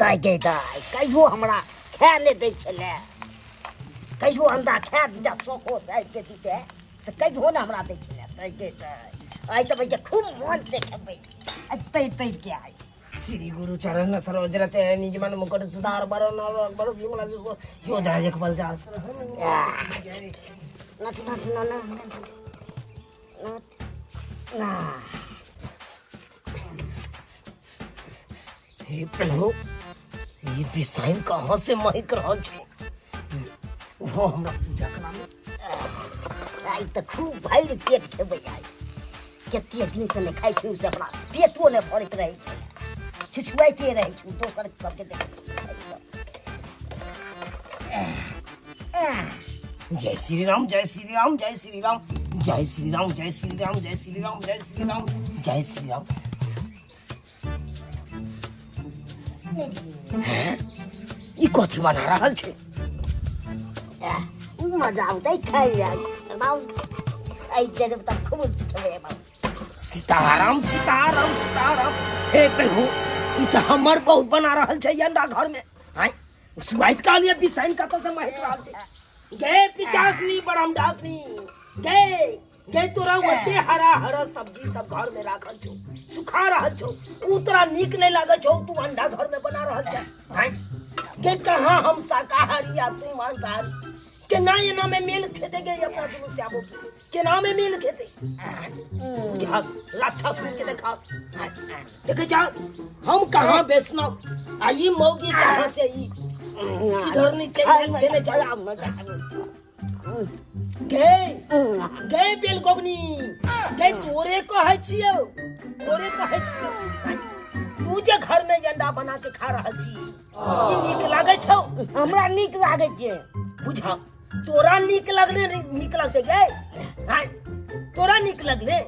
ताई के ताई कहियो हमरा खाए ले दै छले कहियो अंडा खाए दिया शौको साइड के दीते से कहियो ना हमरा दै छले ताई के ताई आई तो भैया खूब मन से खेबै आई तै के आई श्री गुरु चरण सरोज रचे निजमन मुकुट सुधार बरो बरो विमला जो यो दाय एक बल जाल नट ना हे प्रभु ये बिसाइन कहाँ से महक रहा छे वो हमरा पूजा करामे आई तो खूब भैर पेट खेबै आई कते दिन से नहीं खाई छी से अपना पेटो ने भरत रहे छै छुछुआइते रहे छु दोसर सबके देख जय श्री राम जय श्री राम जय श्री राम जय श्री राम जय श्री राम जय श्री राम जय श्री राम जय श्री राम ई कथी बना रहल छै मजा आउतै खाइ बाबू आई जब तक खूब खेबै बाबू सीताराम सीताराम सीताराम हे प्रभु ई त हमर बहुत बना रहल छै अंडा घर में हाय सुआइत का लिए बिसाइन कत से महक रहल छै गे पिचासनी बड़म डाकनी गे गे तोरा ओते हरा हरा सब्जी सब घर में राखल छौ सुखा रहल छौ उ तोरा नीक नहीं लागे छौ तू अंडा घर में बना रहल छै हाय गे कहां हम शाकाहारी या तू मांसाहारी केना एना में मेल खेते गे अपना दुनु श्यामो केना में मेल खेते बुझा लाछा सुन के देखा देखे जा हम कहां बेचना आई मौगी कहां से ई इधर नीचे से ने जाया गे गे बेलगोबनी गे तोरे कहै छियौ तू जे घर में अंडा बना के खा रहल छी ई नीक लागे छौ हमरा नीक लागे छै बुझा तोरा नीक लगते गे हाय तोरा नीक लगले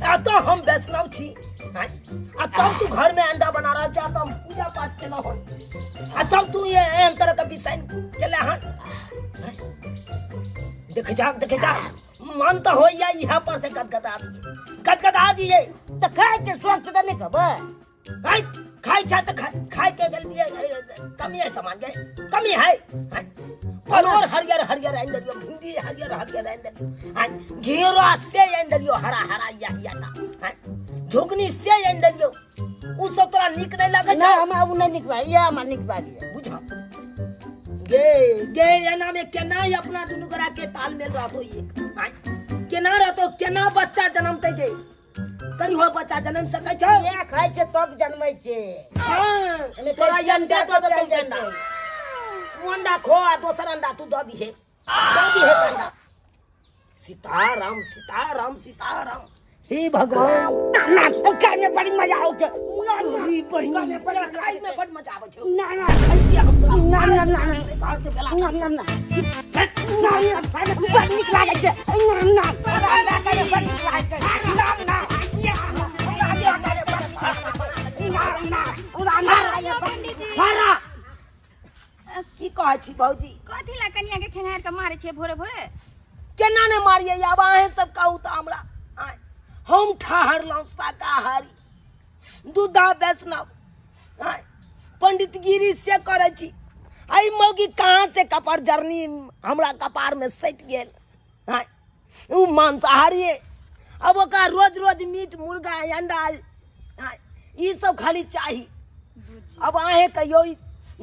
आ तो हम वैष्णव छी हाय आ तब तू घर में अंडा बना रहा जा तो हम पूजा पाठ केना हो आ तब तू ये एहन तरह का बिसाइन केले हन देख जा मन तो हो या यहां पर से गदगदा दिए तो खाए के स्वच्छ तो नहीं खबर हाय खाई छा तो खाए के लिए कमी है सामान गए कमी है परोर हरियर हरियर अंदरियो भिंडी हरियर हरियर अंदर हां घेरो से अंदरियो हरा हरा या ना हां झुगनी से अंदरियो उ सब तोरा नीक नहीं लागे छ हमरा उ नहीं नीक लागे या हमरा नीक लागे बुझा गे एना में केना अपना दुनु गरा के तालमेल रहतो ये हां केना रहतो केना बच्चा जन्मते गे कहीं हो बच्चा जन्म सकै छ या खाइ छै तब जन्मै छै हां तोरा अंडा तो दे अंडा अंडा खो दोसर अंडा तू दे दी है अंडा सीताराम सीताराम सीताराम हे भगवान ना खाए में बड़ी मजा आउ छै ना बहिनी में बड़ा खाए में बड़ मजा आवे छै ना खाइ के हम ना घर से बेला ना खाए में बड़ नीक लागे छै ना खाए में बड़ नीक लागे छै ना की कहै छी भौजी कथी ला कनिया के खेंगार के मारे छे भोरे भोरे केना ने मारिए आब अहे सब कहू त हमरा हम ठहरलौ शाकाहारी दूधा वैष्णव पंडित गिरी से करे छी आई मौगी कहां से कपार जर्नी हमरा कपार में सट गेल उ मांसाहारी अब ओका रोज रोज मीट मुर्गा अंडा ई सब खाली चाही अब अहे कहियो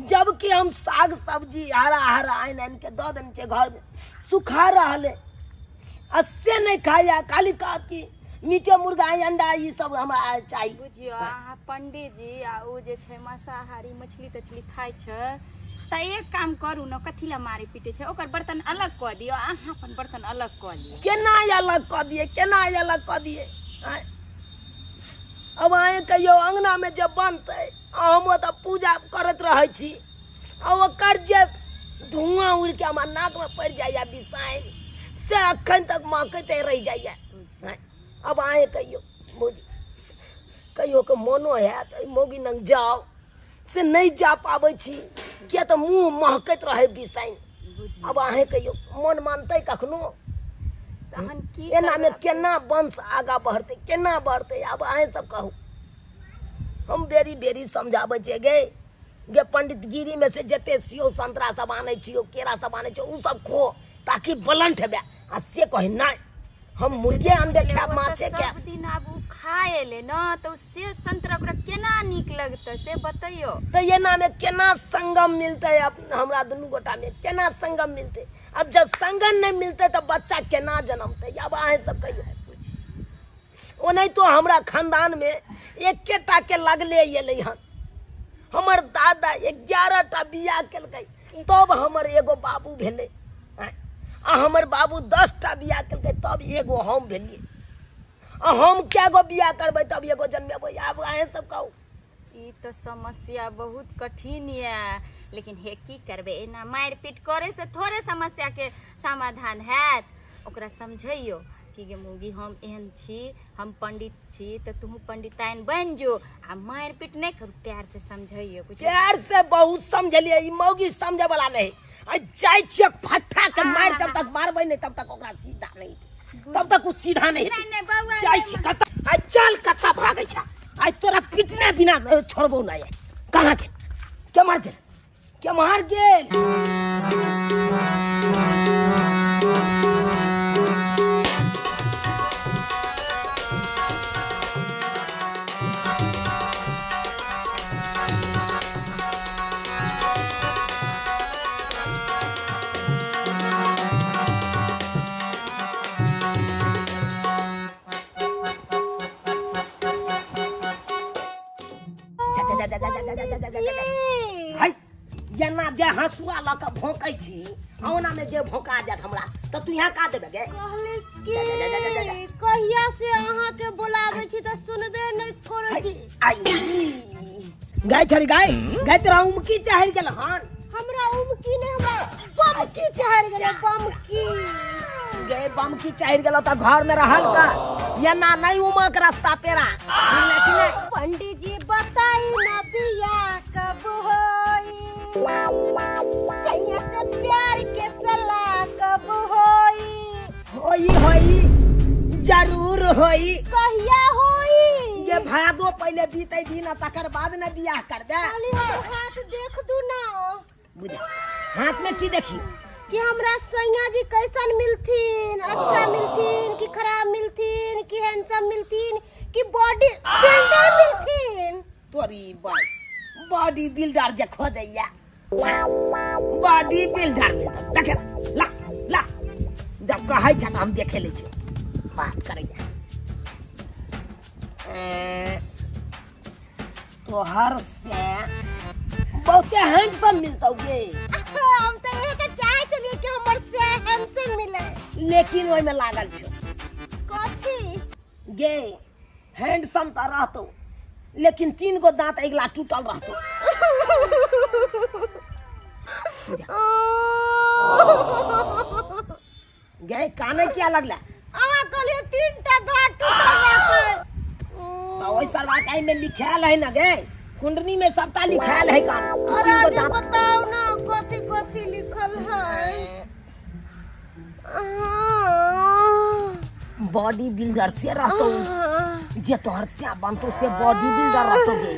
जबकि हम साग सब्जी हरा हरा आइन के दो दिन के घर में सुखा रहले अस्से नहीं खाया काली कात की मीठे मुर्गा अंडा ई सब हमरा चाहिए बुझियो अहाँ पंडित जी आ उ जे छै मांसाहारी मछली तछली खाइ छ त एक काम करू न कथी ला मारे पीटे छै ओकर बर्तन अलग क दियो अहाँ अपन बर्तन अलग क लियो केना अलग क दिए अब आए कहियो अंगना में जब बनते हम त पूजा करत रहे छी और ओकर जे धुआं उड़ के हमरा नाक में पड़ जाइए बिसाइन से अखन तक महकते रह जाइए अब आए कहियो के मनो है मौगी नंग जाओ से नहीं जा पावे छी किया तो मुंह महकत रहे बिसाइन अब आए कहियो मन मानते कखनो तहन की एना में केना वंश आगा बढ़ते केना बढ़ते अब आए सब कहू हम बेरी बेरी समझावे छे गे गे पंडित गिरी में से जते सियो संतरा सब आने छियो केरा सब आने छियो उ सब खो ताकि बलंट हेबे आ से कहे नहीं हम मुर्गे अंडे खाब माछे सब खाब दिन आब उ खाए ले न तो सेब संतरा ओकरा केना नीक लगते से बतैयो। तो ये ना में केना संगम मिलते हमरा दुनू गोटा में केना संगम मिलते। अब जब संगम नहीं मिलते तो बच्चा केना जन्मते अब आहे सब कहियो। ओ नहीं तो हमरा खानदान में एकेटा के लगले एले हन हमर दादा 11टा बियाह केलकै तब हमर एगो बाबू भेले आ हमर बाबू 10टा बियाह केलकै तब एगो हम भेलिए आ हम क्या गो बियाह करबै तब एगो जन्मेबै। आब आहे सब कहू ई तो समस्या बहुत कठिन है लेकिन हे की करबे एना मार पीट करे से थोड़े समस्या के समाधान हैत। ओकरा समझैयो कि गे मौगी हम एहन छी हम पंडित छी तो तू पंडिताइन बन जो आ मार पीट नहीं करू प्यार से समझैयो। कुछ प्यार से बहुत समझलिए ई मौगी समझे वाला नहीं आ जाय छिए फट्ठा के मार जब तक मारबै नहीं तब तक ओकरा सीधा नहीं तब तक उ सीधा नहीं नहीं बउआ जाय छी कत आ चल कत भागै छ आज तोरा पिटने बिना छोड़बो नहीं कहां के के मार गेल। हाय जेना जे हंसुआ ल के भौंकै छी औना में जे भौंका जात हमरा त तू यहाँ का देबे गे कहले कि कहिया से अहाँ के बुलावे छी त सुनबे नहीं करे छी। आई गाय छड़ी गाय तेरा उमकी चढ़ गेल हन हमरा उमकी ने हमरा बमकी चढ़ गेले बमकी गे बमकी चढ़ गेल त घर में रहल का ये ना नहीं उमक रास्ता पेरा मिलना कि नहीं। पंडित जी बताई ना बिया कब होई सैया से प्यार के सलाह कब होई होई जरूर होई कहिया होई ये भादो पहले बीते दिन तकर बाद न बियाह कर दे। खाली हमर हाथ देख दू ना बुझा हाथ में की देखी कि हमरा सैया जी कैसन मिलथिन अच्छा मिलथिन कि खराब मिलथिन कि हैंडसम मिलथिन कि बॉडी बिल्डर मिलथिन। तोरी बॉडी बिल्डर जे खोजैया बॉडी बिल्डर मिलता देखे ला ला जब कहै छ त हम देखे ले छी बात करैया तो हर से बहुते हैंडसम मिलतौ गे हम तो यही के चाहे चलिए कि हमर से हैंडसम मिले लेकिन ओइ में लागल छ कथी गे हैंडसम त रहतौ लेकिन 3 गो दांत अगला टूटल रहतौ। गे काने क्या लगला अहाँ कहलिए 3टा दांत टूटल रहते तो ओइ सरवाकाई में लिखाल है ना गे कुंडली में सबटा लिखाल है कान अरे आगे बताओ ना कथी कथी लिखल है। बॉडी बिल्डर से रहतो जे तोहर से बनतो से बॉडी बिल्डर रहतो गे।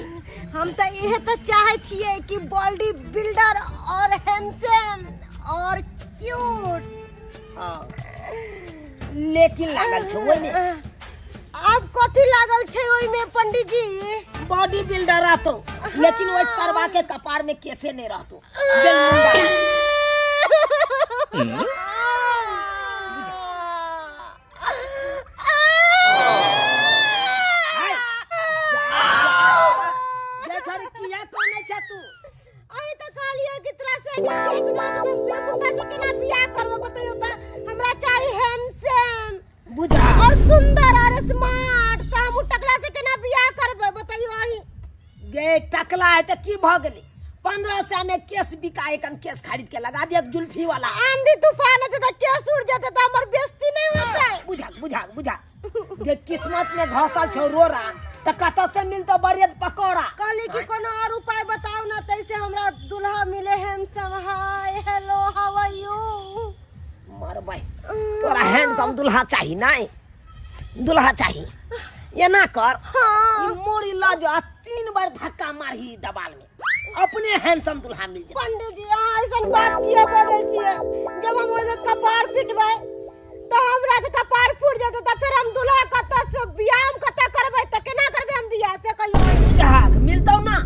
हम तो यह तो चाहे छिए कि बॉडी बिल्डर और हैंडसम और क्यूट लेकिन लागल छ ओइ में अब कथी लागल छै ओइ में पंडित जी बॉडी बिल्डर रहतो लेकिन ओइ सरवा के कपार में कैसे नहीं रहतो बेलमुंडा ये छोरी किया कोने छ तू अभी तो कहलियो कि तोरा से केस मार दे बेलमुंडा से केना बियाह करबो बताइयो त हमरा चाहिए हैंडसम बुझा और सुंदर और स्मार्ट त हम टकला से केना बियाह करबे बताइयो अही गे टकला है तो की भ गेली 1500 में केस बिकाए कन केस खरीद के लगा दिया जुल्फी वाला आंधी तूफान आते त केस उड़ जाते त हमर बेइज्जती नहीं होते बुझा गे किस्मत में घसल छौ रोरा त कत से मिलतो बरियत पकोड़ा कहली कि कोनो और उपाय बताओ ना तैसे हमरा दुल्हा मिले handsome hi hello how are you मर भाई तोरा हैंडसम दुल्हा चाहिए नहीं दुल्हा चाहिए ये ना कर हाँ। ई मोरी ला जो 3 बार धक्का मारही दबाल में अपने हैंडसम दुल्हा मिल जाए। पंडित जी यहाँ ऐसा बात किया बोले छिए जब हम ओमे कपार पिटबै तो हमरा तो कपार फूट जाते तो फिर हम दूल्हा कत से बियाह कत करबै त केना करबै हम बियाह से कहियो जहाक मिलतौ ना।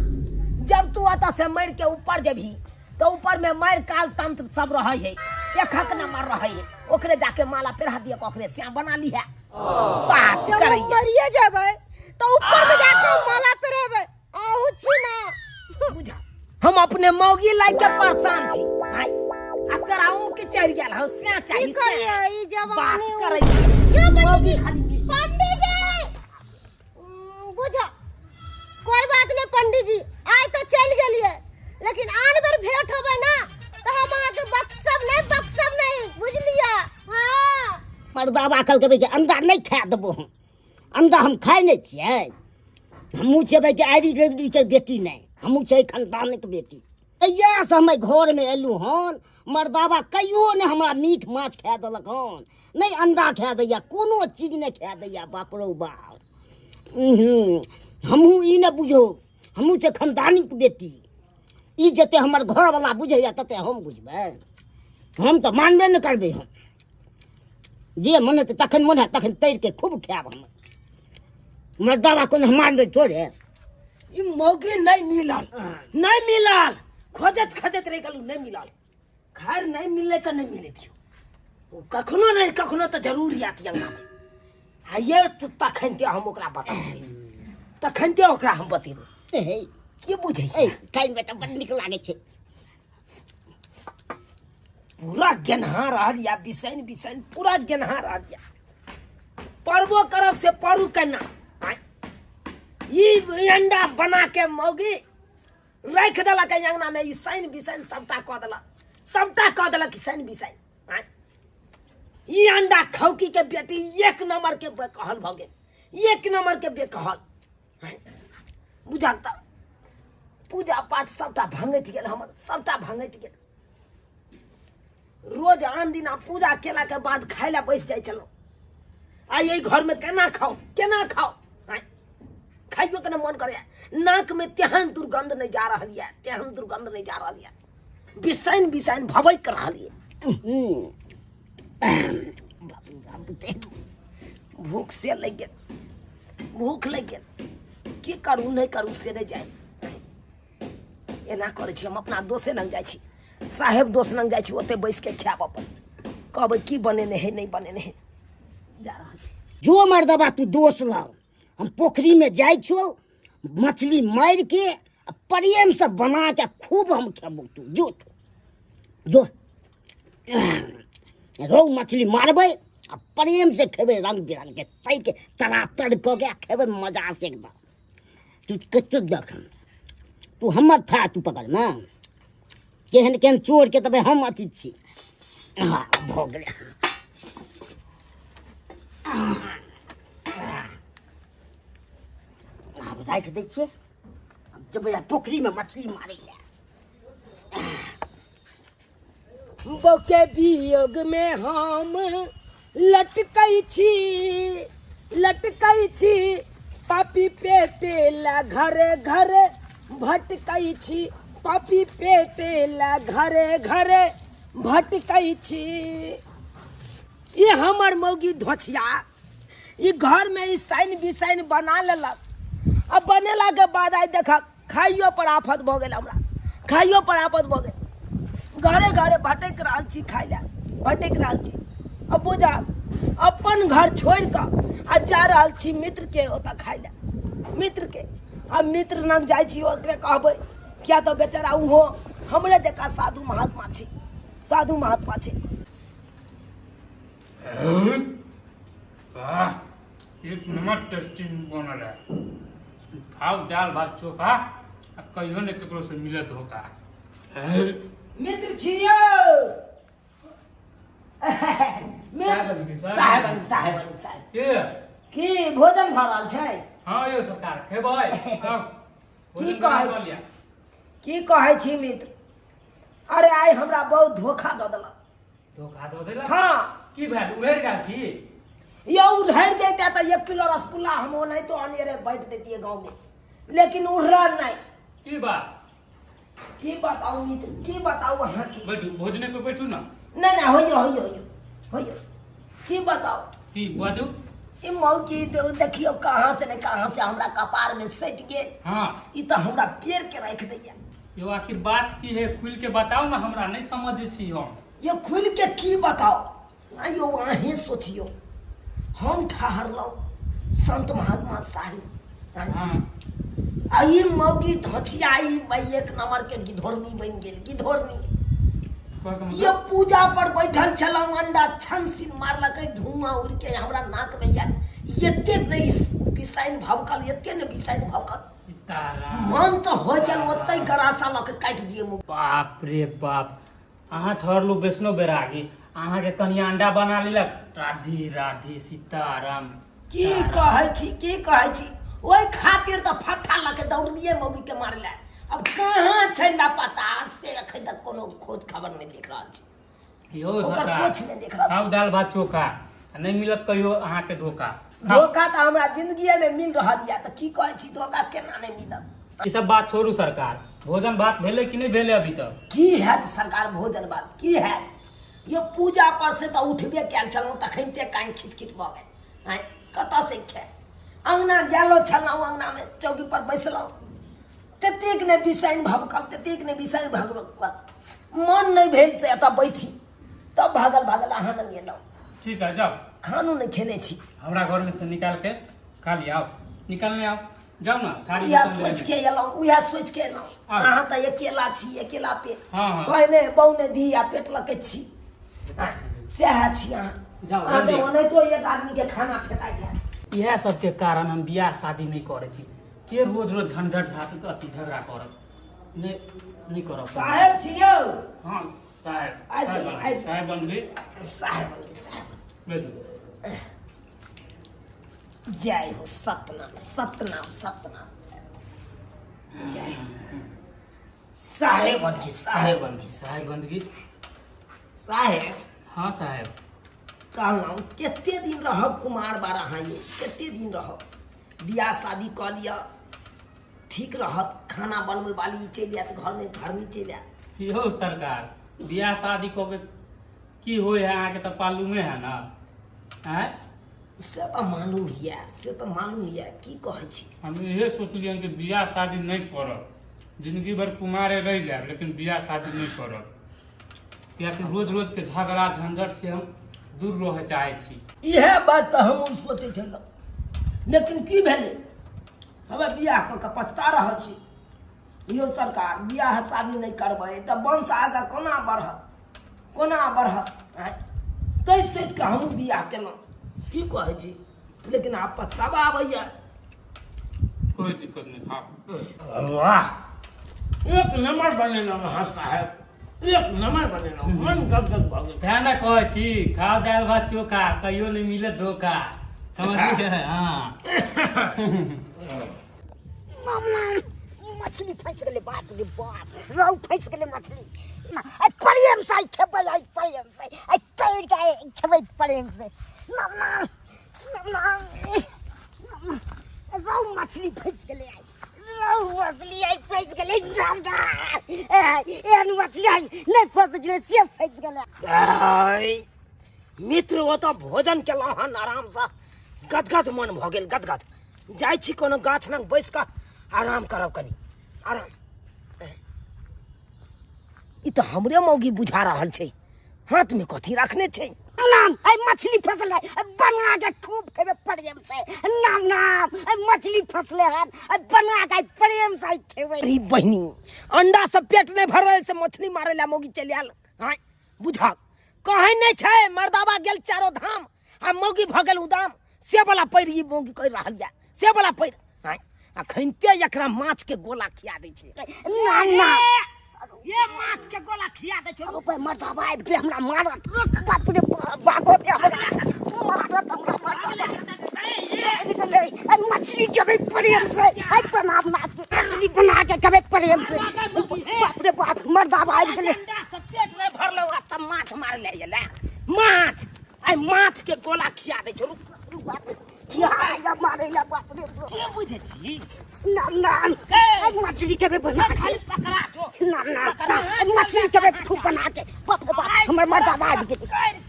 जब तू आता से मर के ऊपर जभी तो ऊपर में मर काल तंत्र सब रह है, एक हक नंबर रह है, ओकरे जाके माला पेरा दिया ओकरे श्याम बना ली है। बात जब करे हम मरिए जाबै तो ऊपर में जाके माला पेरेबै आहू छी ना बुझा। हम अपने मौगी लाग के परेशान छी। हाय आ तराऊ के चढ़ गेल हो से चाहिए की करिए ई जवानी करे क्यों मौगी पंडित खाली जी पंडित जी बुझा कोई बात नहीं पंडित जी आज तो चल गेलिए लेकिन आन बार भेंट होबै ना तो हम अहाँ के बक्सब नहीं बुझलिए। हां पर बाबा कल के अंडा नहीं खा देबो हम। अंडा हम खाइ नहीं छियै। हमहू छेबै के आइडी गगडी के बेटी नहीं, हमहू छै खानदान के बेटी। एया से हम घर में एलू हन मर्दावा कहियो ने हमरा मीट माछ खा देलक हन, नहीं अंडा खा दैया, कोनो चीज नहीं खा दैया। बाप रो बाप। हमहू ई न बुझो हमहू छै खानदानी के बेटी। ई जते हमर घर वाला बुझैया तते हम बुझबै। हम तो मानबे न करबै। हम जे मन है तखन मन है तखन तैर के खूब खायब हम। मर्दावा को मानबे थोड़े। ई मौगी नहीं मिलल, नहीं मिलल, खोजत रह गलू नहीं मिलल। खैर नहीं मिले तो नहीं मिले थियो, कखनो नहीं कखनो तो जरूर आती अंगना में। आ ये तो तखन ते हम ओकरा बताबे, तखन ते ओकरा हम बतेबे। के बुझै छै खाइ में तो बड़ नीक लागे छै। पूरा गेनहार रहलिया बिसैन बिसैन पूरा गेनहार रहलिया। परबो करब से परू केना। ई अंडा बना के मौगी रख देलक अंगना में। ई सैन बिसैन सबटा कऽ देलक सैन बिसैन। ई अंडा खौकी के बेटी एक नंबर के बेकहल भऽ गेल, एक नंबर के बेकहल। बुझा त पूजा पाठ सबटा भंगैट गेल हमर, सबटा भंगैट गेल। रोज आन दिना पूजा केला के बाद खाय ला बैस जाय छलौ। आ यही घर में केना खाओ खाइयो के मन करे। नाक में तेहन दुर्गंध नहीं जा रही है, तेहन दुर्गंध नहीं जा रही है। बिसैन बिसैन भवै कर रही है। भूख से लग गेल, भूख लग गेल। की करू नहीं करू से नहीं जाए। एना करे छी हम अपना दोसे लग जाइ छी, साहेब दोस्त लग जाइ छी, ओते बैस के खायब अपन। कहबै की बनेने है नहीं बनेने है। जा रहल छी जो मर्दबा तू दोस्त लाओ। हम पोखरी में जाइ छो मछली मार के प्रेम से बना के खूब हम खेबो। तू जो रोहु मछली मारबै आ प्रेम से खेबै, रंग बिरंग के तै के तरा तर कऽ के खेबै मजा से एकदम। तू कते देख तू हमर था तू पकड़ ना केहन केहन चोर के तबे हम अथी छी। भऽ गेलै। अब राख दै छियै, जब पोखरी में मछली मारै ले। बौके वियोग में हम लटकै छी पापी पेटे ला घरे घरे भटकै छी। पापी पेटे ला घरे घरे भटकै छी। ये हमर मौगी धोछिया ई घर में ई सैन बिसैन बना लेलक। अब बनेला के बाद आई देख खाइयो पर आफत भऽ गेल हमरा, खाइयो पर आफत भऽ गेल। घरे घरे भटक रहल छी, खाइ ला भटक रहल छी। अब बुझा अपन घर छोड़ कऽ आ जा रहल छी मित्र के ओतऽ खाइ ला। मित्र के अब मित्र लग जाइ छी, ओकरे कहबै किया तो बेचारा उहो हमरे जकाँ साधु महात्मा छी, साधु महात्मा छी। एक नंबर टेस्टी बनल है। खाओ दाल भात चोखा आ कहियो ने केकरो से मिले धोखा। मित्र छियो साहेब की भोजन भऽ रहल छै? हाँ यो सरकार खेबै। की कहै छी मित्र? अरे आइ हमरा बहुत धोखा दऽ देलक। धोखा दऽ देलक? हाँ। की भेल उड़ैर गेल की? यो उड़ैर जैते तऽ 1 किलो रसगुल्ला हम ओनाहितो अनेरे बैठ देतियै गाँव में, लेकिन उड़ल नहीं। की बात? की बताऊ मित्र की बताऊ अहाँ की बैठू भोजने पे बैठू ना नहीं होइयो की बताऊ की बाजू ई मौकी देखियो कहाँ से न कहाँ से हमरा कपार में सट गेल हाँ ई तो हमरा पेड़ के रख दैया यो आखिर बात की है खुल के बताओ ना हमरा नहीं समझ छी हम ये खुल के की बताओ आइयो अहीं सोचियो हम ठहरलौ संत महात्मा साहिब हाँ आई मौगी धचियाई भाई एक नंबर के गिधोरनी बन गेल गिधोरनी कहके ये मतलब पूजा पर बैठल छलौ अंडा छन सिन मारलकै धुआं उड़ के हमरा नाक में यार एते नहीं बिसाइन भवकल एते ने बिसाइन भवकल सीताराम मन तो हो चल ओतै गरासा लके काट दिए मुंह बाप रे बाप अहाँ ठहरलू वैष्णो बैरागी अहाँ के कनिया अंडा बना लेलक राधे राधे सीताराम की कहै छी ओइ खातिर तो फट्टा लके दौड़लिए मौगी के मारले अब कहाँ छै लापता से अखन तक कोनो खोज खबर नहीं देख रहल छी यो ओकर सरकार कुछ नहीं देख रहल खाओ दाल भात चोखा नहीं मिलत कहियो अहाँ के धोखा छी धोखा तो हमरा जिंदगी में मिल रहल या तो की कहै छी धोखा केना नहीं मिलत ई सब बात छोड़ू सरकार भोजन भात भेले कि नहीं भेले अभी तक की है सरकार भोजन बात की है ये पूजा पर से तो उठबे कैल छलौ तखनते काई खिटखिट भ गेल आइ कतऽ से छै अंगना गेलो छलौ अंगना में चौकी पर बैसलौ ततेक ने बिसाइन भभकल ततेक ने बिसाइन भभकल मन नहीं भेल से एतऽ बैठी तब भागल अहाँ न गेलौ ठीक है जाओ खानो नहीं खेने छी हमरा घर में से निकाल के खा लिया निकालने आओ जाओ ना थारी उएह बर्तन ले सोच आने। के एलौ उएह सोच के एलौ आउ। अहाँ तऽ अकेला छी अकेला पे हाँ। कहने बहुने धिया पेट लके छी सएह छी जाओ, अहाँ जल्दी। ओनाहितो एक आदमी के खाना फेंकाइ जाए इएह सबके कारण हम बियाह शादी नहीं करे छी के रोज रोज झंझट झाट अति झगड़ा करब नहीं करब साहेब छियौ हाँ साहेब आबि गेल, आबि गेल। साहेब बन गई साहेब बैठू जय हो सतनाम सतनाम जय हो। साहेब बन गई साहेब बन गई साहेब बन गई साहेब हाँ साहेब कहलहुँ कते दिन रहब कुमार बारा हाँ ये कते दिन रहब बियाह शादी कऽ लिअ ठीक रहत खाना बनबै वाली चलि आयत घर में चलि आयत यो सरकार बियाह शादी कऽ के की होय है अहाँके तऽ मालूमे है ना आँय से तो मालूम हिया की कहै छी हम इहे सोचलियन कि बियाह शादी नहीं करब जिंदगी भर कुमारे रह जाए लेकिन बियाह शादी नहीं करब कियाकि रोज रोज के झगड़ा झंझट से हम दूर रह चाहे छी इएह बात तो हम सोचै छलहुँ लेकिन की भेलै हमे बियाह कऽ के पछता रहल छी यो सरकार बियाह शादी नहीं करबै तऽ वंश आगाँ कोना बढ़त आँय तै सोचि कऽ हमहूँ बियाह केलहुँ की कहै छी लेकिन आब पछतावा आबैया कोई दिक्कत नहीं था वाह एक नंबर बनेलहुँ अहाँ साहेब एक नंबर बनेलहुँ मन गदगद भऽ गेल ध्यान कहे छी खाओ दाल भात चोखा कहियो नहीं मिले धोखा समझलिए हाँ मछली फंस गेलै बाप रे बाप रौ फंस गेलै मछली आई प्रेम से खेबै आई प्रेम से आई तैर के खेबै प्रेम से रौ मछली फंस गेलै आई रौ मछली आई फंस गेलै एहन मछली आई नहीं फंस गेलै से फंस गेलै मित्र ओ तो भोजन केलहुँ हन आराम से गदगद मन भऽ गेल गदगद जाइ छी कोनो गाछ लग बैस कऽ आराम करब कनी आराम ई तो हमरे मौगी बुझा रहल छै हाथ में कथी रखने छै नाम आई मछली फंसले बना के खूब खेबे प्रेम से नाम आई मछली फंसले हन बना के प्रेम से खेबे अरे बहिनी अंडा से पेट नहीं भर रहे से मछली मारे ला मौगी चल आयल हाँ बुझा कहे नहीं छै मर्दावा गेल चारो धाम आ मौगी भऽ गेल उदाम से वाला पैर ई मौगी कहि रहल या से वाला पैर हाँ आ खनिते एकरा माछ के गोला खिया दै छै ना ये माछ के गोला खिया दै छै ऊपर मर्दावा आबि गेलै हमरा मारत बाप रे भागो दे हमरा मारत हमरा आबि गेलै आई मछली खेबे प्रेम से आई मछली बना के खेबे प्रेम से बाप रे बाप मर्दावा आबि गेलै अंडा से पेट नहीं भरलो आ तब माछ मार ले गेलै माछ आई माछ के गोला खिया दै छै क्या मारे ला बाप रे के बुझे छी ना आई मछली खेबे बना खाली पकड़ा छो मछली के खूब बना के हमर मर्दा बाज के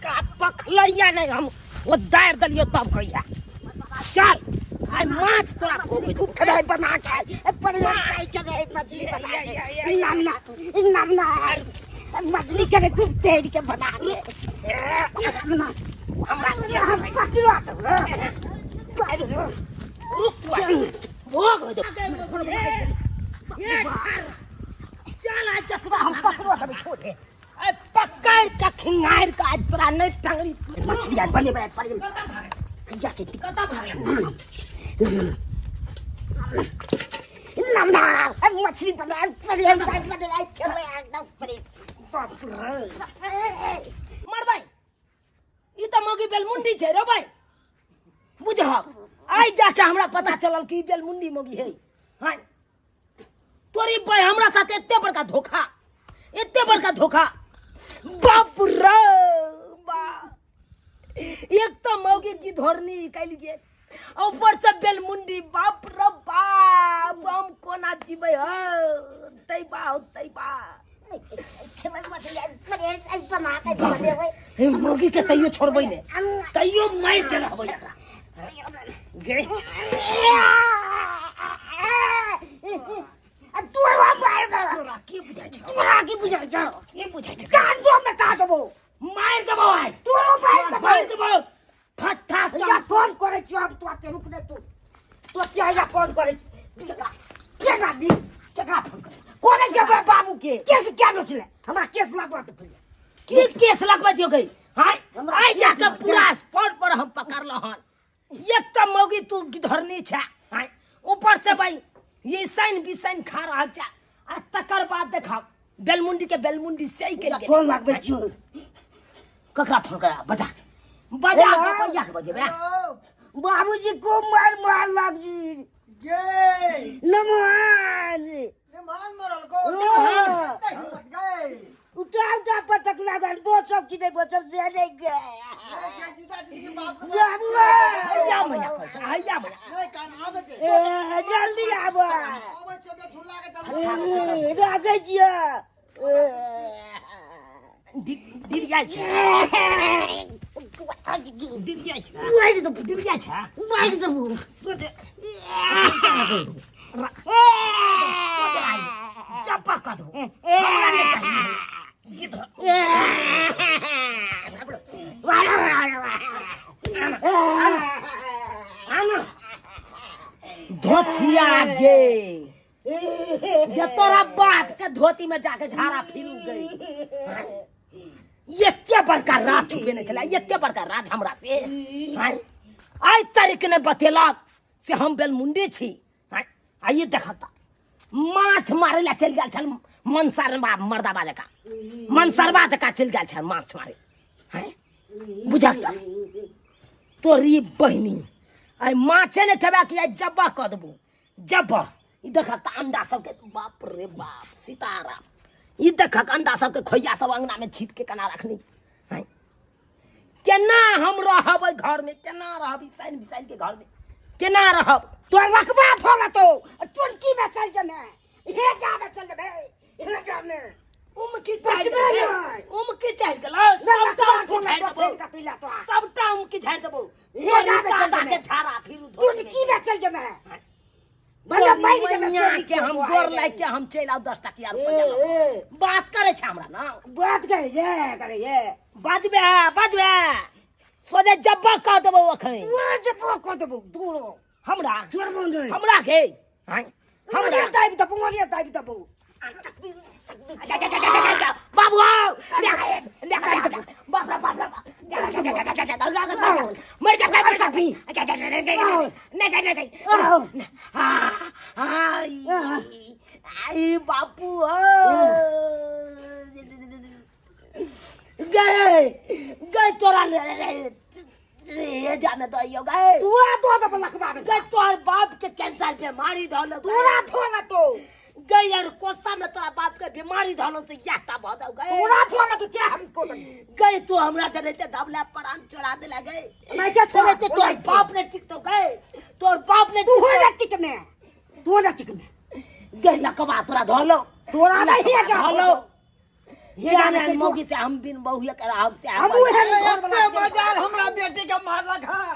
का पखलैया नहीं हम वो दार दलियो तब कहिया चल आई माछ तोरा खूब खड़ाई बना के पर साइज के मछली बना के नाम मछली के खूब तेल के बना के हम पकड़ा भोग चल आज चकवा हम पकड़ो तब छोटे ए पकड़ का खिंगार का आज तोरा नहीं टंगरी मछली आज बने बने पड़ी या चित्ती कता भरे ना मछली बना पड़ी हम साइड में आई खेले एकदम पड़ी बाप रे मर भाई ई त मगी बेलमुंडी छे रे भाई बुझब आई जाके हमरा पता चलल कि बेलमुंडी मगी है हां तोरी भाई हमरा साथ एते बड़का धोखा बाप रे बा एक तो मौगी की धोरनी कैल गे ऊपर से बेलमुंडी बाप रे बाप हम कोना जीवे ह तैबा मौगी के तैयो छोड़बै ने तैयो मार के रहबै गे तोरा मार तोरा की बुझाइ छ कान दो में का देबो मार देबो आज तोरो मार देबो फट्टा या फोन करे छी अब तो के रुक दे तू क्या या फोन करे केकरा दी केकरा फोन करे कोने जबरा बाबू के केस क्या नोचले हमरा केस लगवा दे की केस लगवा दियो गई हां आई जाके पूरा स्पॉट पर हम पकड़ ल हन एक तो मौगी तू धरनी छ हां ऊपर से भाई ये साइन भी साइन खा रहा छ आ तकर बाद देखा बेलमुंडी सही के फोन लागबे छियो ककरा फोन करा बजा भैया के बजे बे बाबूजी को मार लाग जी गे नमान मरल को गए उठा पटक लागल वो सब की नहीं वो सब से नहीं गए जल्दी आबो रागे जिया डिरिया छ डिरिया छ चप्पा का दो धोतिया गे ये तोरा बाप के धोती में जाके झाड़ा फिरू गई ये बड़का राज छुपे नहीं चला ये बड़का राज हमरा से आज तारीख ने बतेला से हम बेलमुंडी छी आइए देखता माछ मारे ला चल गया छल मनसरबा मर्दाबा जका मनसरबा जका चल गया छल माछ मारे हैं बुझाता तोरी बहिनी आई माछे ने खेबा कि आई जब्बा क देबो जब्बा ई देखता अंडा सब के बाप रे बाप सीताराम ई देखा अंडा सब के खोइया सब अंगना में छीट के कना रखनी हैं केना हम रहबै घर में केना रहबी साइन बिसाइन के घर में केना रहब तो रखबा फोला तो टुनकी में चल जमे हे जा में चल जमे हे जा में की झाड़ गलो सबटा की झाड़ देबो हे जा में चल जमे झाड़ा फिर टुनकी में चल जमे बड़ा पाई के हम गोर लाग के हम चल आउ 10 टकिया रुपया बात करे छ हमरा ना बात करे ये बाजबे सोजे जब्बा का देबो अखन पूरा जब्बा का देबो दूरो हमरा छोड़बो नहीं हमरा के हां हमरा टाइप त पुंगलिया टाइप त बाबू मर जा भी नहीं बापू गए तोरा ये जाने तो आइयो गए तोरा तो लखबा में गए तोर बाप के कैंसर बीमारी धल तोरा थोला तो गए यार कोसा में तोरा बाप के बीमारी धलो से याटा बहुत गए तोरा थोला तो क्या हमको गए तो हमरा चले ते दबला प्राण चोरा दे लगे मैं क्या छोड़े ते तोर बाप ने टिक तो गए तोर बाप ने तू हो टिक में गए लखबा तोरा धलो तोरा नहीं है क्या हेलो ये जाने से मौगी से हम बिन बहुया कर आपसे हम उहे मजाल हमरा बेटी के मारलक है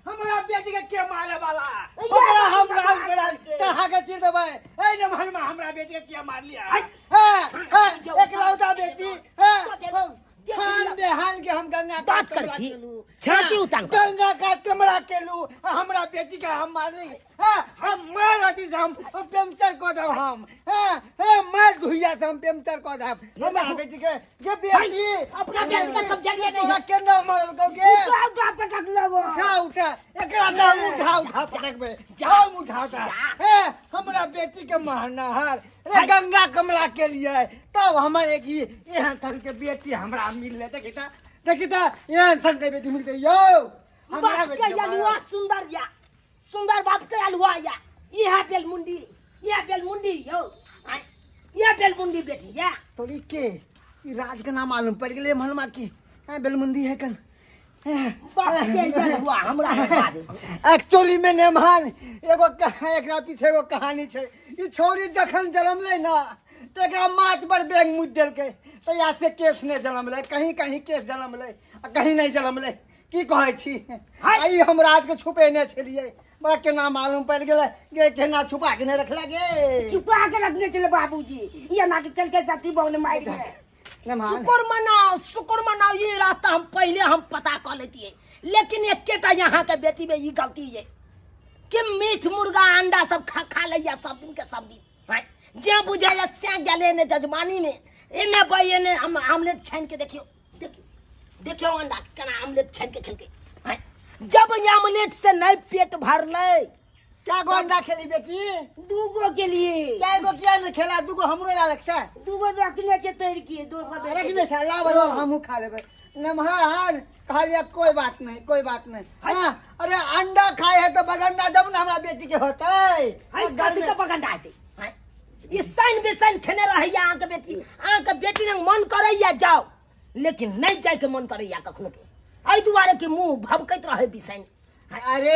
हमरा बेटी के मारे वाला ओकरा हम राम करा चढ़ा के चीर देबै ए नमहर में हमरा बेटी के मार लिया है एक लौता बेटी है छान बेहान के हम गंगा बात कर छी छाती उतार गंगा काट के मरा केलू हमरा बेटी के हम मारली हम मार अथी से हम पेमचर को दब हम मार घुइया से हम पेमचर को दब हमरा बेटी के बेटी अपना बेटी का सब जगह नहीं तोरा केना मारल कोगे बाप पे टक लगो उठा एकरा नाम उठा पटकबे हम उठा हमरा बेटी के मारना हार रे गंगा कमला के लिए तब हमारे की एहन सन के बेटी हमरा मिलले देखिता एहन सन के बेटी मिलते यो हमरा बाप के अलुआ सुंदर या सुंदर बाप के अलुआ या यह बेलमुंडी यो ये बेलमुंडी बेटी या तोरी के ई राज के नाम मालूम पड़ गेले मनमा की बेलमुंदी है कन बाप के अलुआ हमरा बता दे एक्चुअली में नेमान एगो एकरा पीछे एगो कहानी छै ई छोरी जखन जन्मले ना त एकरा माथ पर बैग मुद देलकै त या से केस ने जन्मले कहीं कहीं केस जन्मले आ कहीं नहीं जन्मले की कहै छी आई हम राज के छुपेने छलिए बा के नाम मालूम पड़ गेले गे केना छुपा के नहीं रखला गे छुपा के रखने चले बाबूजी ये ना के चल के साथी बगल में मार दिए नेमान शुक्र मनाओ ये रास्ता हम पहले हम पता कर लेती लेकिन एकेटा यहाँ के बेटी में ये गलती है कि मीठ मुर्गा अंडा सब खा लिया सब दिन के सब दिन जे बुझाया से गले ने जजमानी में एने भाई एने हम आमलेट छान के देखियो अंडा केना आमलेट छान के खेलके जब ये आमलेट से नहीं पेट भरले क्या गो अंडा खेली बेटी दूगो के लिए चार गो किया न खेला दूगो हमरो ला लगता दूगो रखने के तैर किए 200 रखने से ला बरो हमहू खा लेबे नमहान कहलिया कोई बात नहीं हाँ अरे अंडा खाए है तो बगंडा जब ना हमरा बेटी के होतै गलती का बगंडा आते ये साइन बेसाइन खेने रहैया अहाँ के बेटी ने मन करैया जाओ लेकिन नहीं जाए के मन करैया कखनो के एहि दुआरे के मुंह भभकैत रहे बिसाइन अरे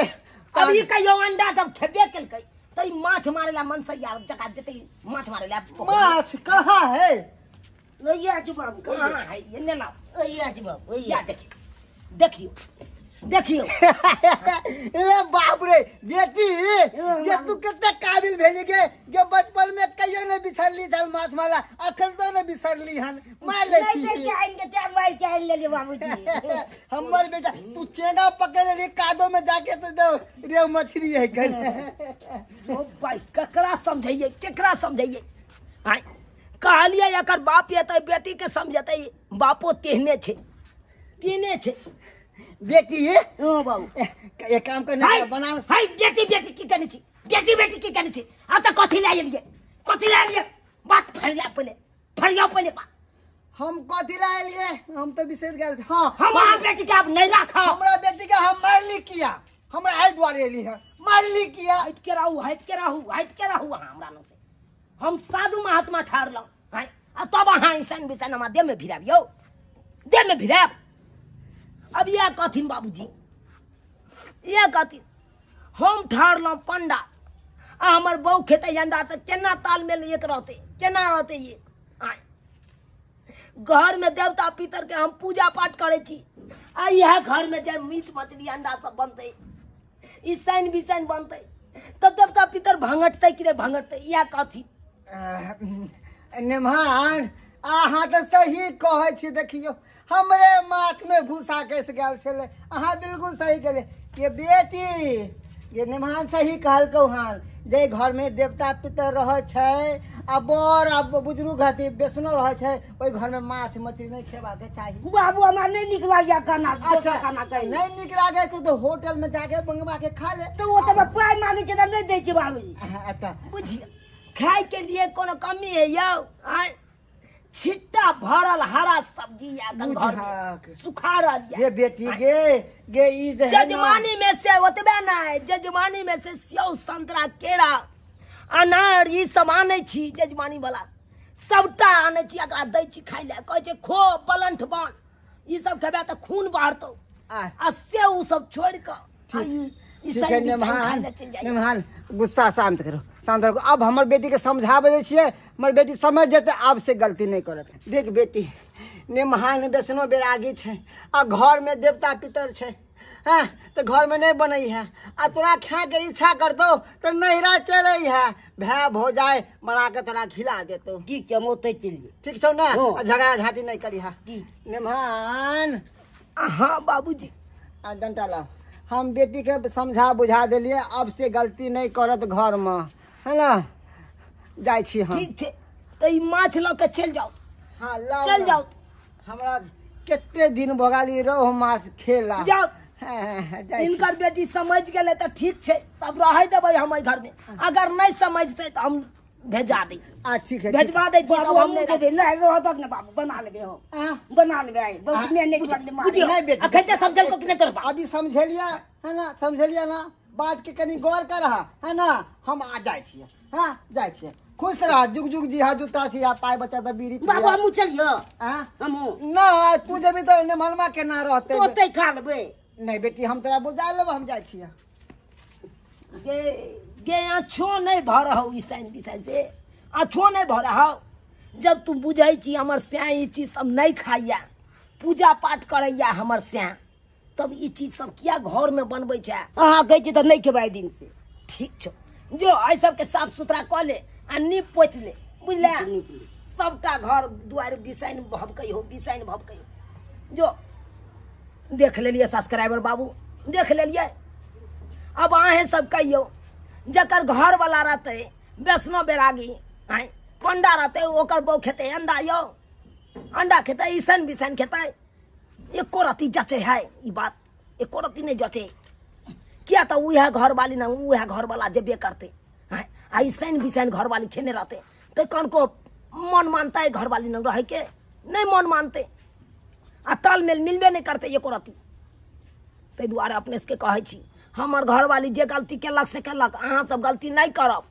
अभी कहियो अंडा जब खेबे केलकै त माछ मारेला मन से यार जका जते माछ मारेला माछ कहाँ है नैया जुबाब कहाँ है ये ने ना नैया जुबाब या देखियो ए बाप रे बेटी ये तू कितना काबिल भेली के बचपन में कहियो ने बिसरली चल माछ मारा अखन तो ने बिसरली हन मार ले छी नहीं आएंगे ते मार के आइल ले बाबूजी हमर बेटा तू चेंगा पकड़ ले कादो में जाके तो दो रे मछली है कर ओ भाई केकरा समझाइए हां कहलिए एकर बाप एतै बेटी के समझतै बापो तेहने छे बेटी ओ बाबू एक काम करने बना हाय बेटी की करनी छी बेटी की करनी छी आ त कथि ला लिए बात फरिया पहले बात हम कथि ला लिए हम तो बिसर गेल हां हम आ बेटी के आप नहीं रखा हमरा बेटी के हम मारली किया हमरा आई द्वारे एली है मारली किया हट के रहू हमरा न से हम साधु महात्मा ठारलौ हाय आ तब अहाँ इंसान बिसान हम दे में भिराब अब यह कथिन बाबूजी यह कथिन हम ठारलौं पंडा आ हमर बहू खेते अंडा त केना तालमेल एक रहते ये आय घर में देवता पितर के हम पूजा पाठ करे छी आ यह घर में जे मीट मछली अंडा सब बनते ई सैन बिसैन बनते तो देवता पितर भंगटते कि भंगटते यह कथिन नेमान अहाँ तो सही कहै छी देखियो हमरे माथ में भूसा कैसे गेल छले अहाँ बिल्कुल सही कहले ये बेटी ये निमान सही कहलकौ हन जे घर में देवता पितर रह छै आ बड़ आ बुजुर्ग हती बेसनो रह छै ओइ घर में माछ मछली नहीं खेबा के चाहिए बाबू हमरा नहीं निक लागया खाना अच्छा खाना कहीं नहीं निक लागे तो होटल में जाके मंगवा के खा ले तो होटल में पाई मांगे छै त नहीं दै छै बाबूजी अच्छा बुझिए खाए के लिए कोनो कमी है यौ छिट्टा भरल हरा सब्जी या घर सुखा रहा ये बेटी गे ई जजमानी में से ओतबे नहीं जजमानी में से सेव संतरा केरा अनार ई सब आने छी जजमानी वाला सबटा आने छी एकरा दै छी खाइ ले कहै छै खो बलंठ बन ई सब खेबे त खून बढ़तौ आ सेव सब छोड़ के ठीक है नेमान गुस्सा शांत करो शांत रहो। अब हमर बेटी के समझाबे दै छियै, हमर बेटी समझ जेतै, आब से गलती नहीं करत। देख बेटी, नेमहान वैष्णो बैरागी छै आ घर में देवता पितर छै, हाँ तो घर में नहीं बनई है आ तोरा खाए के इच्छा करतो तो नहिरा चले है, भै भौजाई बना के तोरा खिला देतो। ठीक है, मोते चलिए। ठीक छौ ना? हाँ। आ झगड़ा झाटी नहीं करी हा। नेमहान हाँ बाबूजी। आ डंटा लाओ। हम बेटी के समझा बुझा दिलिए, अब से गलती नहीं करत घर में, है ना? जाय छी हम। ठीक है, तो ई माछ ल के चल जाओ। हाँ लाओ चल ना। जाओ। हमरा कितने दिन भोगाली रहो माछ खेला। जाओ। जाय छी। इनकर बेटी समझ गए तो ठीक है, तब रह देवे हम घर में। अगर नहीं समझते तो हम भेजा दी, ठीक है। भेजवा दे। बाबू, हमने हमने दे ले गो तब ना बाबू बना लेबे हम। हाँ। बना लेबे आई बहुत मेहनत वाले मार। नहीं बेटी, अखते समझल को किने तरफ। अभी समझलिया है ना? समझलिया ना? बात के कनी गौर कर रहा है ना? हम आ जाय छियै। हाँ जाय छियै। खुश रह, जुग जुग जी, जुता सी पाए बच्चा तो बीड़ी पिया। बाबू हम चलियो। हाँ? हम ना तू जब तो मनवा के ना रहते। तो ते खा लेबे। नहीं बेटी, हम तोरा बुझा लेब, हम जाय छियै। गे अच्छो नहीं भर हो ईसान बिसान से, अच्छो नहीं भर हो। जब तू बुझे छी हमर स्या ई चीज सब नहीं खाइया, पूजा पाठ करैया हमर स्या, तब ई चीज सब किया घर में बनबै छै? अहाँ कहै छी तऽ नहीं खेबै दिन से। ठीक छौ, जो एहि सबके साफ सुथरा कऽ ले आ नीप पोति ले, बुझले? सबटा घर दुआरि बिसाइन भभकै हो, बिसाइन भभकै हो। जो देख लेलिए सब्सक्राइबर बाबू, देख लेलिए। अब अहें सब कहियो, जकर घर वाला रहते वैष्णो बैरागी, आय पंडा रहते, ओकर बहू खेते अंडा, यो अंडा खेते, ईसन बिसन खेते, एको रती जचे है ई बात, एको रती नहीं जचे। क्या तो वह घर वाली ना वह घर वाला जेबे करते, ईसन बिसन घर वाली खेने रहते, तो कौन को मन मानता है घर वाली न रह के? नहीं मन मानते, आ तालमेल मिलबे नहीं करते एको रती। ताहि दुआरे अपने से कहै छी, हमर घर वाली जे गलती केलक से केलक, अहाँ सब गलती नहीं करब।